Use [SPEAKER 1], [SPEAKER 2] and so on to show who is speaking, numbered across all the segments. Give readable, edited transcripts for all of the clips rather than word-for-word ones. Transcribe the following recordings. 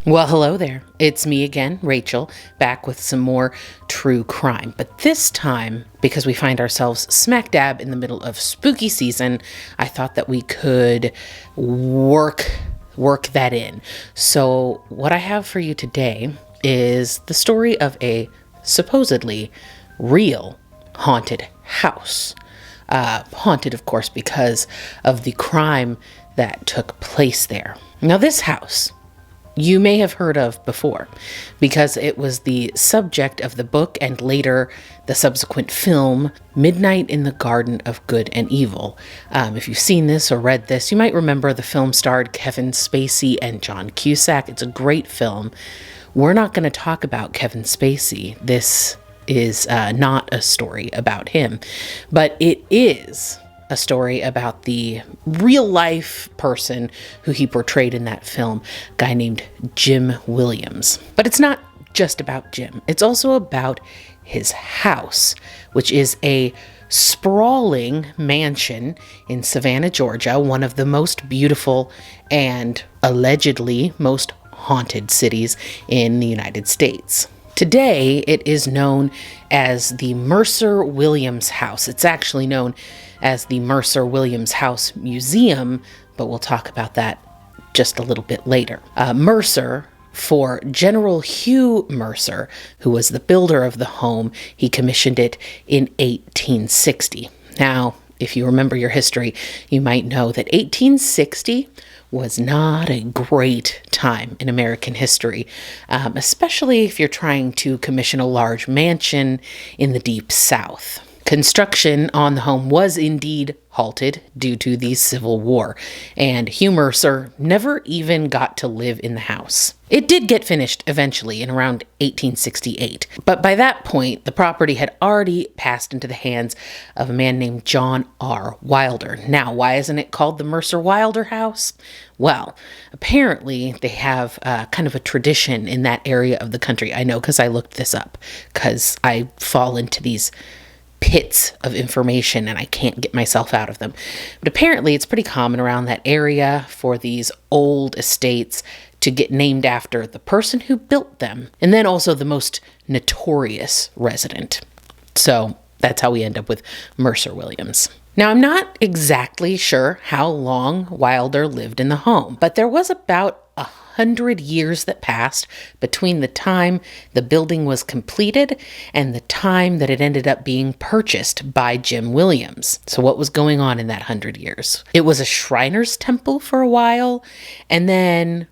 [SPEAKER 1] Well, hello there. It's me again, Rachel, back with some more true crime. But this time, because we find ourselves smack dab in the middle of spooky season, I thought that we could work that in. So what I have for you today is the story of a supposedly real haunted house. Haunted, of course, because of the crime that took place there. Now, this house you may have heard of before because it was the subject of the book and later the subsequent film, Midnight in the Garden of Good and Evil. If you've seen this or read this, you might remember the film starred Kevin Spacey and John Cusack. It's a great film. We're not going to talk about Kevin Spacey. This is not a story about him, but it is a story about the real life person who he portrayed in that film, a guy named Jim Williams. But it's not just about Jim. It's also about his house, which is a sprawling mansion in Savannah, Georgia, one of the most beautiful and allegedly most haunted cities in the United States. Today, it is known as the Mercer-Williams House. It's actually known as the Mercer-Williams House Museum, but we'll talk about that just a little bit later. Mercer, for General Hugh Mercer, who was the builder of the home, he commissioned it in 1860. Now, if you remember your history, you might know that 1860 was not a great time in American history, especially if you're trying to commission a large mansion in the Deep South. Construction on the home was indeed halted due to the Civil War, and Hugh Mercer never even got to live in the house. It did get finished eventually in around 1868, but by that point, the property had already passed into the hands of a man named John R. Wilder. Now, why isn't it called the Mercer-Wilder House? Well, apparently they have kind of a tradition in that area of the country. I know because I looked this up, because I fall into these pits of information and I can't get myself out of them. But apparently it's pretty common around that area for these old estates to get named after the person who built them and then also the most notorious resident. So that's how we end up with Mercer-Williams. Now, I'm not exactly sure how long Wilder lived in the home, but there was about 100 years that passed between the time the building was completed and the time that it ended up being purchased by Jim Williams. So what was going on in that 100 years? It was a Shriner's temple for a while, and then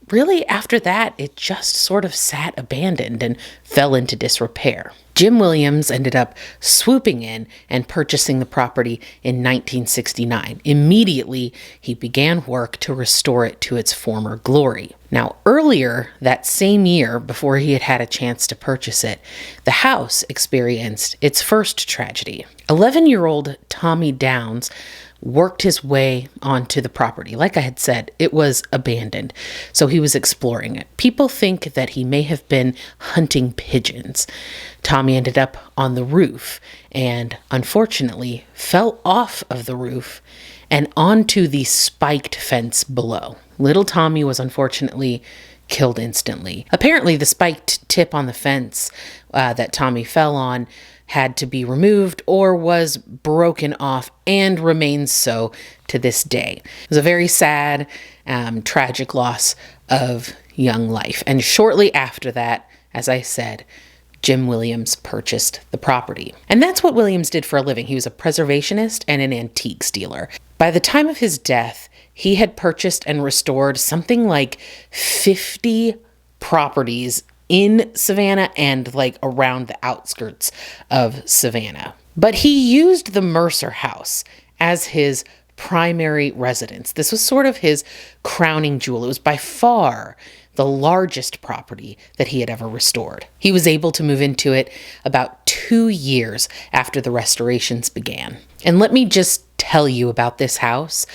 [SPEAKER 1] really after that, it just sort of sat abandoned and fell into disrepair. Jim Williams ended up swooping in and purchasing the property in 1969. Immediately, he began work to restore it to its former glory. Now, earlier that same year, before he had had a chance to purchase it, the house experienced its first tragedy. 11-year-old Tommy Downs worked his way onto the property. Like I had said, it was abandoned, so he was exploring it. People think that he may have been hunting pigeons. Tommy ended up on the roof and unfortunately fell off of the roof and onto the spiked fence below. Little Tommy was unfortunately killed instantly. Apparently, the spiked tip on the fence that Tommy fell on had to be removed or was broken off and remains so to this day. It was a very sad, tragic loss of young life. And shortly after that, as I said, Jim Williams purchased the property. And that's what Williams did for a living. He was a preservationist and an antiques dealer. By the time of his death, he had purchased and restored something like 50 properties in Savannah and like around the outskirts of Savannah. But he used the Mercer house as his primary residence. This was sort of his crowning jewel. It was by far the largest property that he had ever restored. He was able to move into it about 2 years after the restorations began. And let me just tell you about this house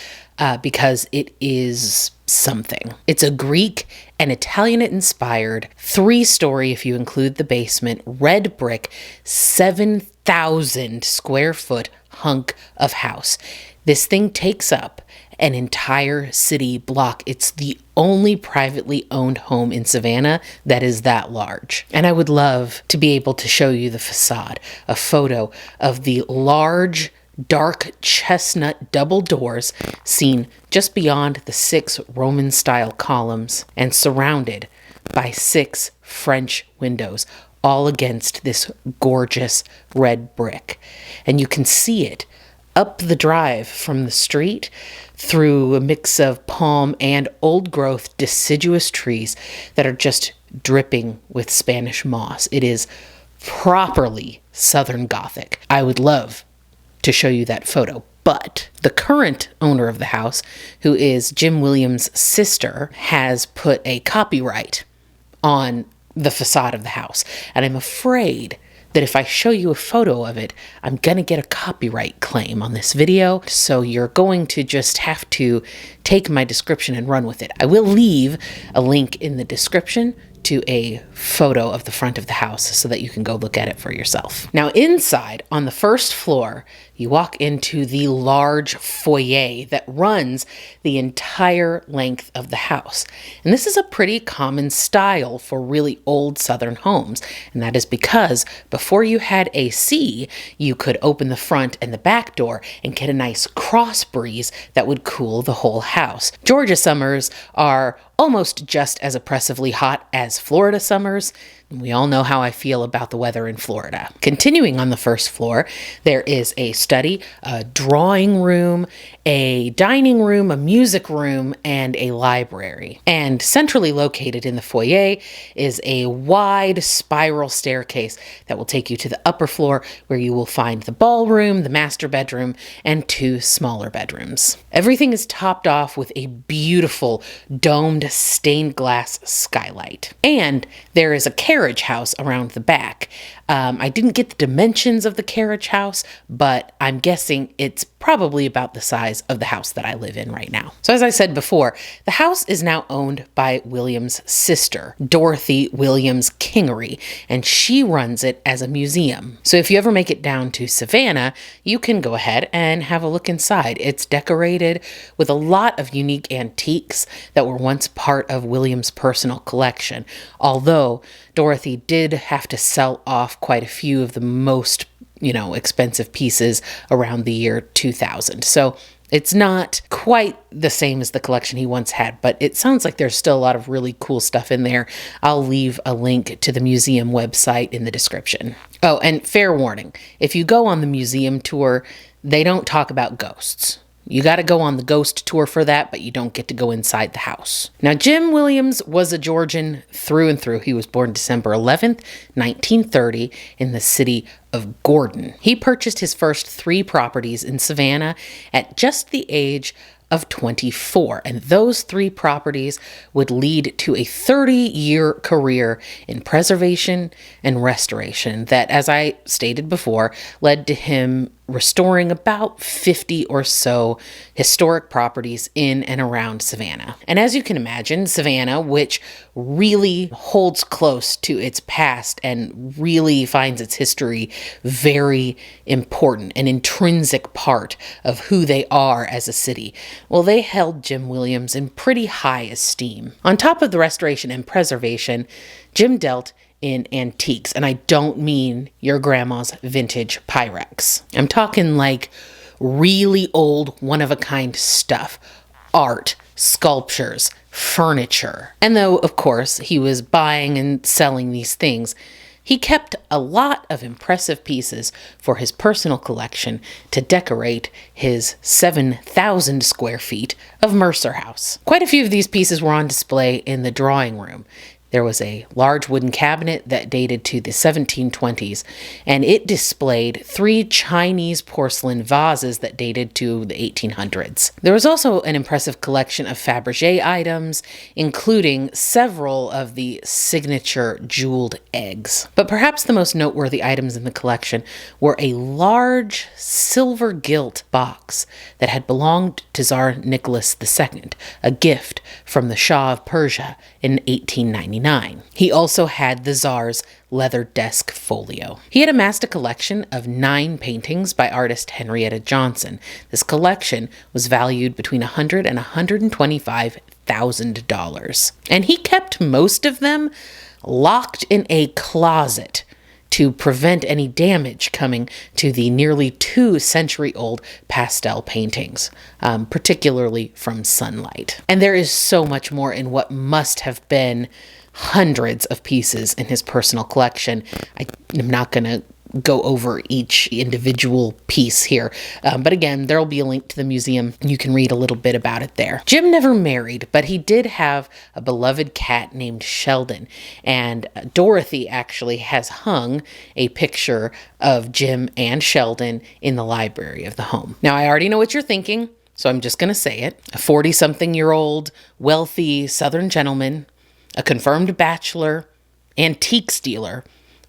[SPEAKER 1] because it is something. It's a Greek and Italian-inspired 3-story, if you include the basement, red brick, 7,000 square foot hunk of house. This thing takes up an entire city block. It's the only privately owned home in Savannah that is that large. And I would love to be able to show you the facade, a photo of the large, dark chestnut double doors seen just beyond the 6 Roman-style columns and surrounded by 6 French windows, all against this gorgeous red brick. And you can see it up the drive from the street through a mix of palm and old-growth deciduous trees that are just dripping with Spanish moss. It is properly Southern Gothic. I would love to show you that photo. But the current owner of the house, who is Jim Williams' sister, has put a copyright on the facade of the house. And I'm afraid that if I show you a photo of it, I'm going to get a copyright claim on this video. So you're going to just have to take my description and run with it. I will leave a link in the description to a photo of the front of the house so that you can go look at it for yourself. Now inside, on the first floor, you walk into the large foyer that runs the entire length of the house. And this is a pretty common style for really old Southern homes. And that is because before you had AC, you could open the front and the back door and get a nice cross breeze that would cool the whole house. Georgia summers are almost just as oppressively hot as Florida summers. We all know how I feel about the weather in Florida. Continuing on the first floor, there is a study, a drawing room, a dining room, a music room, and a library. And centrally located in the foyer is a wide spiral staircase that will take you to the upper floor, where you will find the ballroom, the master bedroom, and 2 smaller bedrooms. Everything is topped off with a beautiful domed stained glass skylight. And there is a carriage house around the back. I didn't get the dimensions of the carriage house, but I'm guessing it's probably about the size of the house that I live in right now. So as I said before, the house is now owned by Williams' sister, Dorothy Williams Kingery, and she runs it as a museum. So if you ever make it down to Savannah, you can go ahead and have a look inside. It's decorated with a lot of unique antiques that were once part of Williams' personal collection, although Dorothy did have to sell off quite a few of the most, expensive pieces around the year 2000. So it's not quite the same as the collection he once had, but it sounds like there's still a lot of really cool stuff in there. I'll leave a link to the museum website in the description. Oh, and fair warning, if you go on the museum tour, they don't talk about ghosts. You got to go on the ghost tour for that, but you don't get to go inside the house. Now, Jim Williams was a Georgian through and through. He was born December 11th, 1930 in the city of Gordon. He purchased his first 3 properties in Savannah at just the age of 24, and those 3 properties would lead to a 30-year career in preservation and restoration that, as I stated before, led to him restoring about 50 or so historic properties in and around Savannah. And as you can imagine, Savannah, which really holds close to its past and really finds its history very important, an intrinsic part of who they are as a city, well, they held Jim Williams in pretty high esteem. On top of the restoration and preservation, Jim dealt in antiques, and I don't mean your grandma's vintage Pyrex. I'm talking like really old, one-of-a-kind stuff, art, sculptures, furniture. And though, of course, he was buying and selling these things, he kept a lot of impressive pieces for his personal collection to decorate his 7,000 square feet of Mercer House. Quite a few of these pieces were on display in the drawing room. There was a large wooden cabinet that dated to the 1720s, and it displayed 3 Chinese porcelain vases that dated to the 1800s. There was also an impressive collection of Fabergé items, including several of the signature jeweled eggs. But perhaps the most noteworthy items in the collection were a large silver gilt box that had belonged to Tsar Nicholas II, a gift from the Shah of Persia in 1899. 1829. He also had the Tsar's leather desk folio. He had amassed a collection of 9 paintings by artist Henrietta Johnson. This collection was valued between $100,000 and $125,000. And he kept most of them locked in a closet to prevent any damage coming to the nearly 2-century-old pastel paintings, particularly from sunlight. And there is so much more in what must have been hundreds of pieces in his personal collection. I am not going to go over each individual piece here. But again, there'll be a link to the museum. You can read a little bit about it there. Jim never married, but he did have a beloved cat named Sheldon. And Dorothy actually has hung a picture of Jim and Sheldon in the library of the home. Now, I already know what you're thinking, so I'm just going to say it. A 40-something-year-old, wealthy Southern gentleman, a confirmed bachelor, antiques dealer,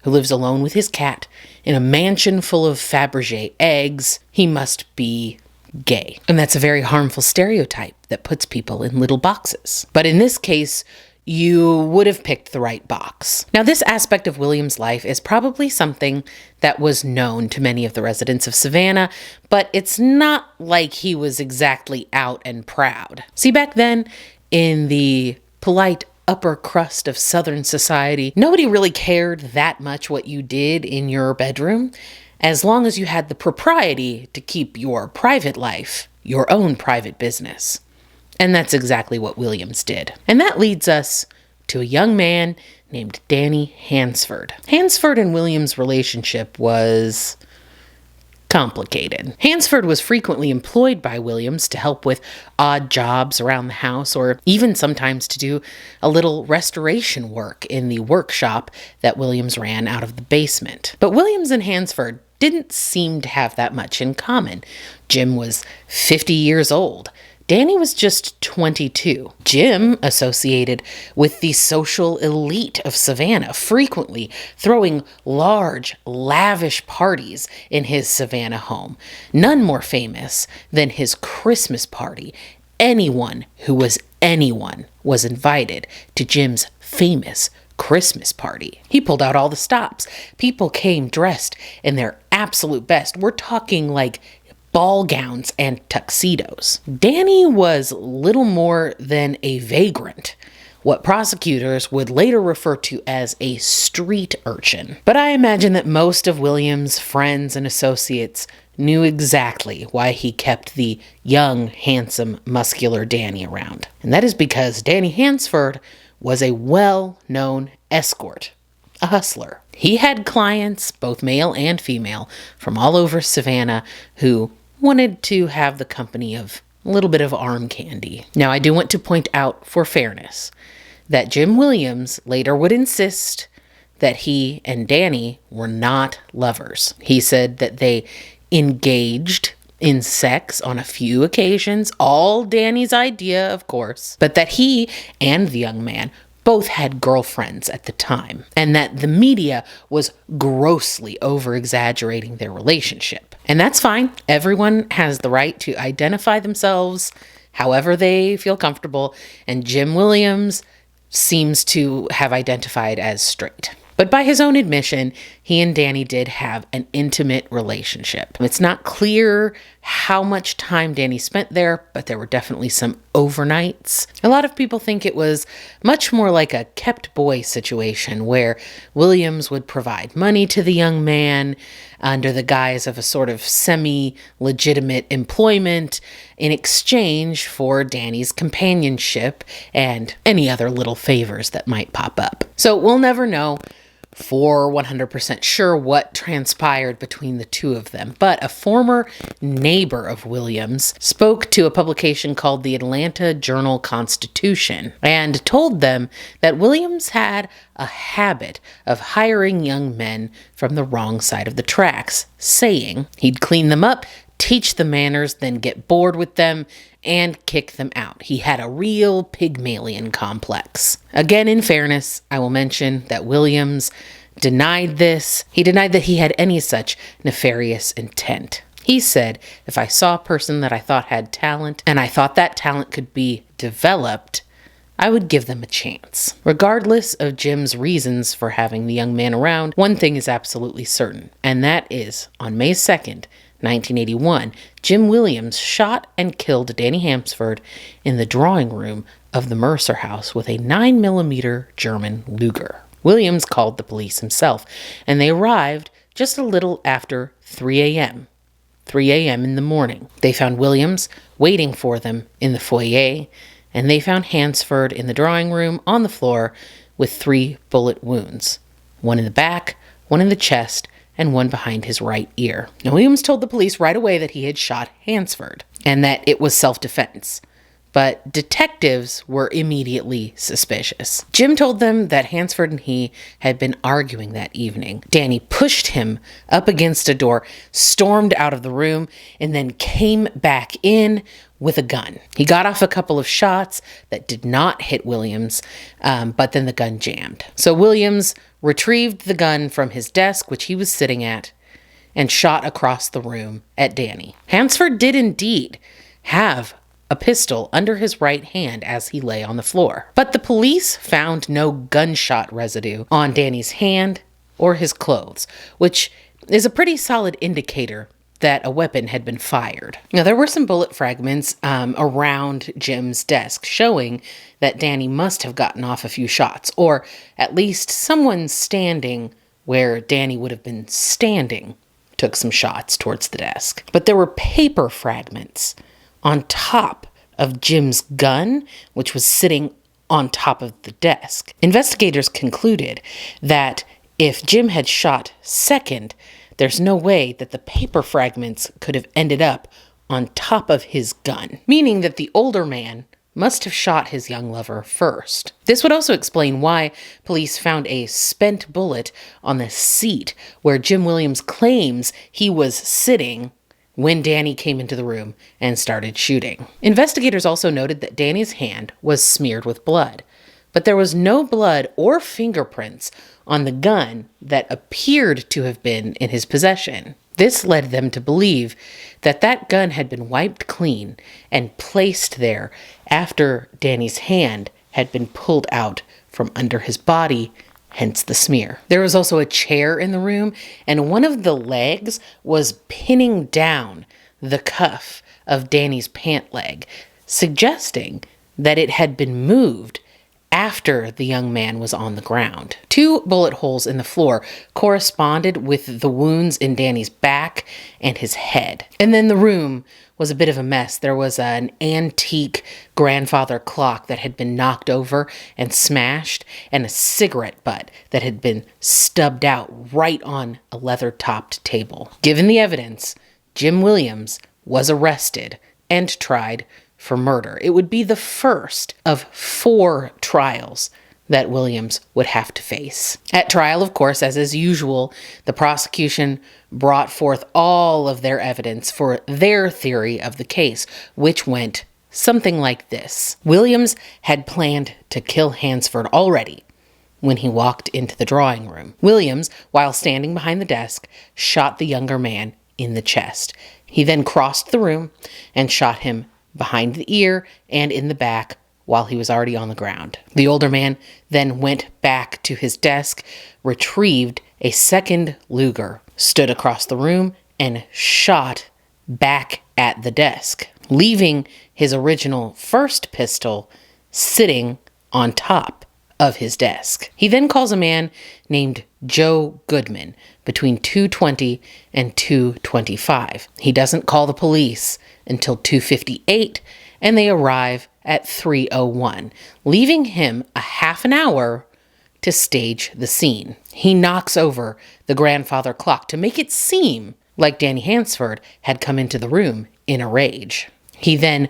[SPEAKER 1] who lives alone with his cat in a mansion full of Fabergé eggs. He must be gay. And that's a very harmful stereotype that puts people in little boxes. But in this case, you would have picked the right box. Now, this aspect of William's life is probably something that was known to many of the residents of Savannah, but it's not like he was exactly out and proud. See, back then, in the polite upper crust of Southern society, nobody really cared that much what you did in your bedroom, as long as you had the propriety to keep your private life your own private business. And that's exactly what Williams did. And that leads us to a young man named Danny Hansford. Hansford and Williams' relationship was complicated. Hansford was frequently employed by Williams to help with odd jobs around the house, or even sometimes to do a little restoration work in the workshop that Williams ran out of the basement. But Williams and Hansford didn't seem to have that much in common. Jim was 50 years old. Danny was just 22. Jim associated with the social elite of Savannah, frequently throwing large, lavish parties in his Savannah home. None more famous than his Christmas party. Anyone who was anyone was invited to Jim's famous Christmas party. He pulled out all the stops. People came dressed in their absolute best. We're talking like ball gowns and tuxedos. Danny was little more than a vagrant, what prosecutors would later refer to as a street urchin. But I imagine that most of Williams' friends and associates knew exactly why he kept the young, handsome, muscular Danny around. And that is because Danny Hansford was a well-known escort, a hustler. He had clients, both male and female, from all over Savannah who wanted to have the company of a little bit of arm candy. Now, I do want to point out, for fairness, that Jim Williams later would insist that he and Danny were not lovers. He said that they engaged in sex on a few occasions, all Danny's idea, of course, but that he and the young man both had girlfriends at the time, and that the media was grossly over-exaggerating their relationship. And that's fine. Everyone has the right to identify themselves however they feel comfortable, and Jim Williams seems to have identified as straight. But by his own admission, he and Danny did have an intimate relationship. It's not clear how much time Danny spent there, but there were definitely some overnights. A lot of people think it was much more like a kept boy situation where Williams would provide money to the young man under the guise of a sort of semi-legitimate employment in exchange for Danny's companionship and any other little favors that might pop up. So we'll never know for 100% sure what transpired between the two of them, but a former neighbor of Williams spoke to a publication called the Atlanta Journal-Constitution and told them that Williams had a habit of hiring young men from the wrong side of the tracks, saying he'd clean them up, teach them manners, then get bored with them and kick them out. He had a real Pygmalion complex. Again, in fairness, I will mention that Williams denied this. He denied that he had any such nefarious intent. He said, if I saw a person that I thought had talent and I thought that talent could be developed, I would give them a chance. Regardless of Jim's reasons for having the young man around, one thing is absolutely certain, and that is, on May 2nd, 1981, Jim Williams shot and killed Danny Hansford in the drawing room of the Mercer house with a 9mm German Luger. Williams called the police himself, and they arrived just a little after 3 a.m. 3 a.m. in the morning. They found Williams waiting for them in the foyer, and they found Hansford in the drawing room on the floor with 3 bullet wounds. One in the back, one in the chest, and one behind his right ear. Now, Williams told the police right away that he had shot Hansford and that it was self-defense. But detectives were immediately suspicious. Jim told them that Hansford and he had been arguing that evening. Danny pushed him up against a door, stormed out of the room, and then came back in with a gun. He got off a couple of shots that did not hit Williams, but then the gun jammed. So Williams retrieved the gun from his desk, which he was sitting at, and shot across the room at Danny. Hansford did indeed have a pistol under his right hand as he lay on the floor. But the police found no gunshot residue on Danny's hand or his clothes, which is a pretty solid indicator that a weapon had been fired. Now, there were some bullet fragments around Jim's desk showing that Danny must have gotten off a few shots, or at least someone standing where Danny would have been standing took some shots towards the desk. But there were paper fragments on top of Jim's gun, which was sitting on top of the desk. Investigators concluded that if Jim had shot second, there's no way that the paper fragments could have ended up on top of his gun, meaning that the older man must have shot his young lover first. This would also explain why police found a spent bullet on the seat where Jim Williams claims he was sitting when Danny came into the room and started shooting. Investigators also noted that Danny's hand was smeared with blood, but there was no blood or fingerprints on the gun that appeared to have been in his possession. This led them to believe that that gun had been wiped clean and placed there after Danny's hand had been pulled out from under his body, hence the smear. There was also a chair in the room, and one of the legs was pinning down the cuff of Danny's pant leg, suggesting that it had been moved after the young man was on the ground. 2 bullet holes in the floor corresponded with the wounds in Danny's back and his head. And then the room was a bit of a mess. There was an antique grandfather clock that had been knocked over and smashed, and a cigarette butt that had been stubbed out right on a leather-topped table. Given the evidence, Jim Williams was arrested and tried for murder. It would be the first of 4 trials that Williams would have to face. At trial, of course, as is usual, the prosecution brought forth all of their evidence for their theory of the case, which went something like this. Williams had planned to kill Hansford already when he walked into the drawing room. Williams, while standing behind the desk, shot the younger man in the chest. He then crossed the room and shot him behind the ear and in the back while he was already on the ground. The older man then went back to his desk, retrieved a second Luger, stood across the room, and shot back at the desk, leaving his original first pistol sitting on top of his desk. He then calls a man named Joe Goodman between 2:20 and 2:25. He doesn't call the police until 2:58, and they arrive at 3:01, leaving him a half an hour to stage the scene. He knocks over the grandfather clock to make it seem like Danny Hansford had come into the room in a rage. He then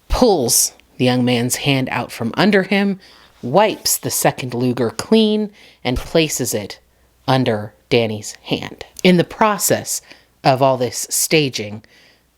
[SPEAKER 1] pulls the young man's hand out from under him, wipes the second Luger clean, and places it under Danny's hand. In the process of all this staging,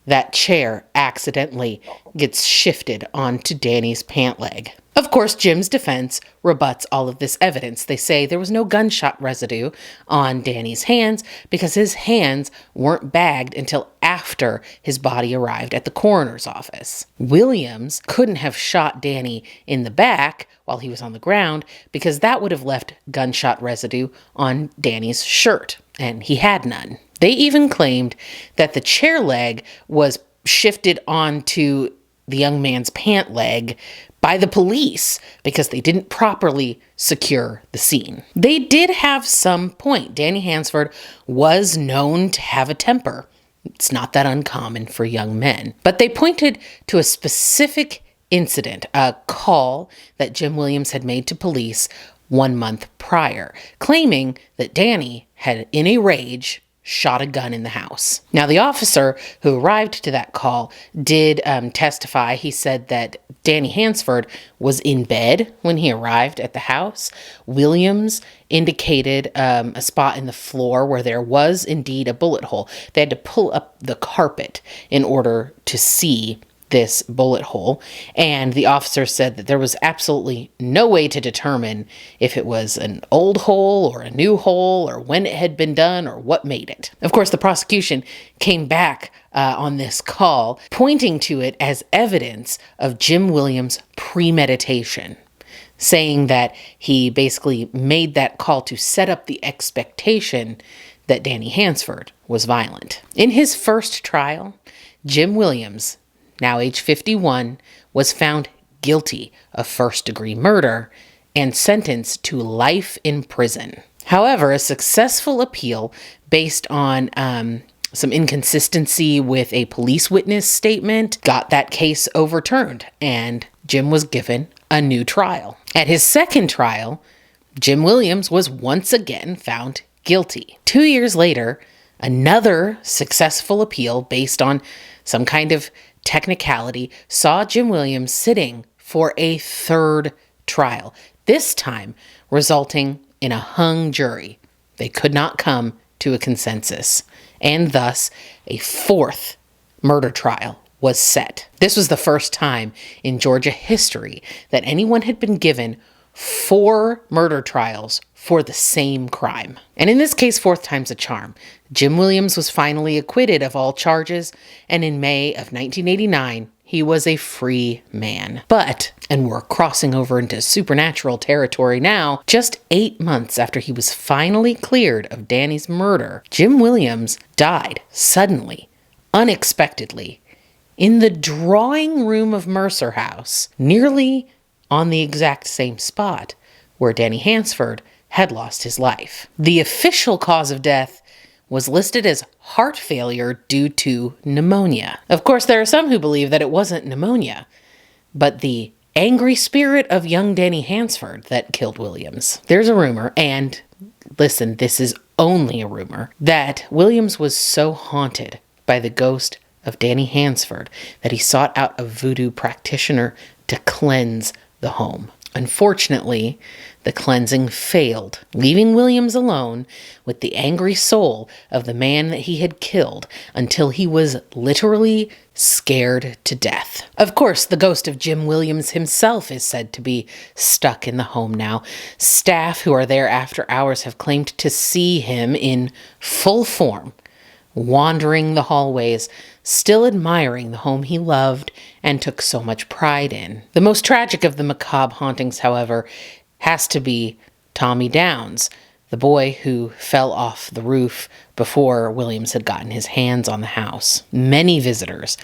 [SPEAKER 1] that chair accidentally gets shifted onto Danny's pant leg. Of course, Jim's defense rebuts all of this evidence. They say there was no gunshot residue on Danny's hands because his hands weren't bagged until after after his body arrived at the coroner's office. Williams couldn't have shot Danny in the back while he was on the ground because that would have left gunshot residue on Danny's shirt, and he had none. They even claimed that the chair leg was shifted onto the young man's pant leg by the police because they didn't properly secure the scene. They did have some point. Danny Hansford was known to have a temper. It's not that uncommon for young men. But they pointed to a specific incident, a call that Jim Williams had made to police 1 month prior, claiming that Danny had, in a rage, shot a gun in the house. Now, the officer who arrived to that call did testify. He said that Danny Hansford was in bed when he arrived at the house. Williams indicated a spot in the floor where there was indeed a bullet hole. They had to pull up the carpet in order to see this bullet hole, and the officer said that there was absolutely no way to determine if it was an old hole or a new hole or when it had been done or what made it. Of course, the prosecution came back on this call, pointing to it as evidence of Jim Williams' premeditation, saying that he basically made that call to set up the expectation that Danny Hansford was violent. In his first trial, Jim Williams, now age 51, was found guilty of first-degree murder and sentenced to life in prison. However, a successful appeal based on some inconsistency with a police witness statement got that case overturned, and Jim was given a new trial. At his second trial, Jim Williams was once again found guilty. 2 years later, another successful appeal based on some kind of technicality saw Jim Williams sitting for a third trial, this time resulting in a hung jury. They could not come to a consensus, and thus a fourth murder trial was set. This was the first time in Georgia history that anyone had been given 4 murder trials for the same crime. And in this case, fourth time's a charm. Jim Williams was finally acquitted of all charges, and in May of 1989, he was a free man. But, and we're crossing over into supernatural territory now, just 8 months after he was finally cleared of Danny's murder, Jim Williams died suddenly, unexpectedly, in the drawing room of Mercer House, nearly on the exact same spot where Danny Hansford had lost his life. The official cause of death was listed as heart failure due to pneumonia. Of course, there are some who believe that it wasn't pneumonia, but the angry spirit of young Danny Hansford that killed Williams. There's a rumor, and listen, this is only a rumor, that Williams was so haunted by the ghost of Danny Hansford that he sought out a voodoo practitioner to cleanse the home. Unfortunately, the cleansing failed, leaving Williams alone with the angry soul of the man that he had killed until he was literally scared to death. Of course, the ghost of Jim Williams himself is said to be stuck in the home now. Staff who are there after hours have claimed to see him in full form, wandering the hallways, still admiring the home he loved and took so much pride in. The most tragic of the macabre hauntings, however, has to be Tommy Downs, the boy who fell off the roof before Williams had gotten his hands on the house. Many visitors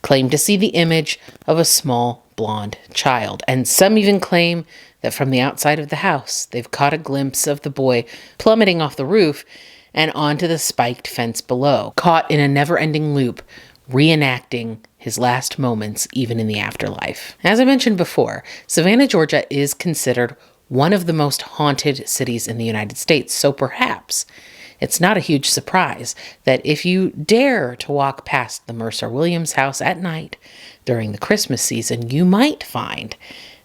[SPEAKER 1] claim to see the image of a small blonde child, and some even claim that from the outside of the house, they've caught a glimpse of the boy plummeting off the roof and onto the spiked fence below, caught in a never-ending loop, reenacting his last moments even in the afterlife. As I mentioned before, Savannah, Georgia is considered one of the most haunted cities in the United States, so perhaps it's not a huge surprise that if you dare to walk past the Mercer-Williams House at night during the Christmas season, you might find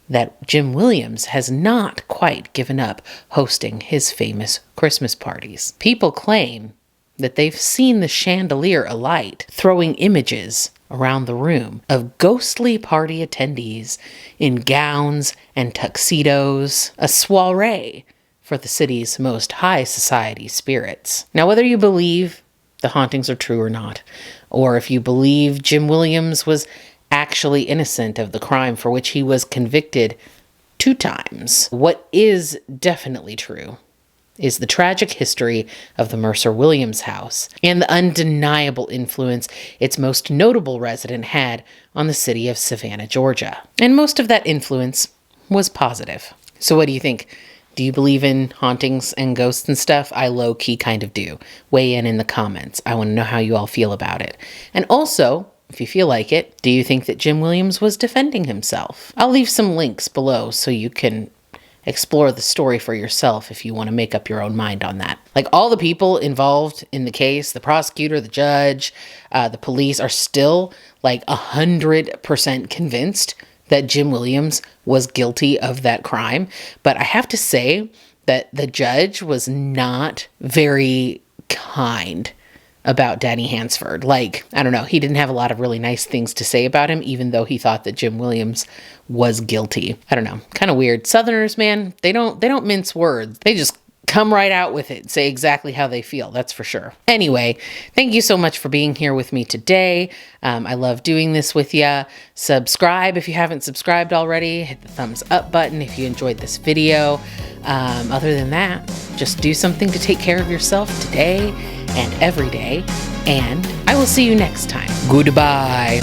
[SPEAKER 1] that Jim Williams has not quite given up hosting his famous Christmas parties. People claim that they've seen the chandelier alight, throwing images around the room of ghostly party attendees in gowns and tuxedos, a soiree for the city's most high society spirits. Now, whether you believe the hauntings are true or not, or if you believe Jim Williams was actually innocent of the crime for which he was convicted 2 times. What is definitely true is the tragic history of the Mercer-Williams House and the undeniable influence its most notable resident had on the city of Savannah, Georgia. And most of that influence was positive. So what do you think? Do you believe in hauntings and ghosts and stuff? I low-key kind of do. Weigh in the comments. I want to know how you all feel about it. And also, if you feel like it, do you think that Jim Williams was defending himself? I'll leave some links below so you can explore the story for yourself if you want to make up your own mind on that. Like, all the people involved in the case, the prosecutor, the judge, the police are still like 100% convinced that Jim Williams was guilty of that crime. But I have to say that the judge was not very kind about Danny Hansford. Like, I don't know, he didn't have a lot of really nice things to say about him, even though he thought that Jim Williams was guilty. I don't know, kind of weird. Southerners, man, they don't mince words. They just come right out with it, say exactly how they feel, that's for sure. Anyway, thank you so much for being here with me today. I love doing this with you. Subscribe if you haven't subscribed already. Hit the thumbs up button if you enjoyed this video. Other than that, just do something to take care of yourself today and every day, and I will see you next time. Goodbye.